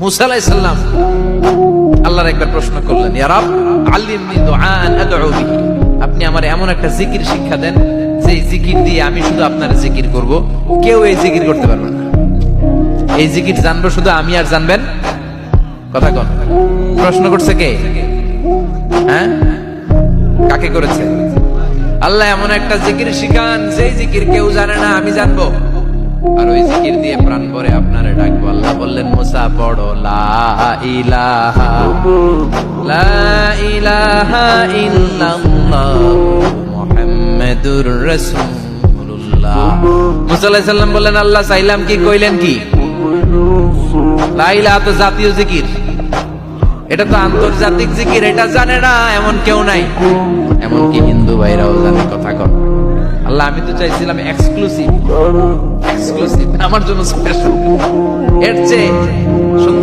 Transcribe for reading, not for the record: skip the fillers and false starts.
মুসা আলাইহিস সালাম আল্লাহর একবার প্রশ্ন করলেন, ইয়া রাব আল্লিমনি দুআআন আদউ বিহি, আপনি আমার এমন একটা জিকির শিক্ষা দেন যে জিকির দিয়ে আমি শুধু আপনার জিকির করব, কেউ এই জিকির করতে পারবে না। এই জিকির জানবো শুধু আমি, আর জানবেন কথা কোন? প্রশ্ন করছে কে? হ্যাঁ, কাকে করেছে? আল্লাহ এমন একটা জিকির শিখান যে জিকির কেউ জানে না, আমি জানবো, আর ওই জিকির দিয়ে প্রাণ ভরে আপনারে ডাকবো। আল্লাহ বললেন, মুসা পড়ো লা ইলাহা ইল্লাল্লাহ মুহাম্মাদুর রাসূলুল্লাহ। মুসা আলাইহিস সালাম বললেন, আল্লাহ চাইলাম কি, কইলেন কি? লা ইলাহা তো জাতীয় জিকির, এটা তো আন্তর্জাতিক জিকির, এটা জানে না এমন কেউ নাই, এমনকি হিন্দু ভাইরাও জানে। কথা কর আল্লাহ, আমি তো চাইছিলাম এক্সক্লুসিভ, আমার জন্য স্পেশাল, এর চেয়ে সুন্দর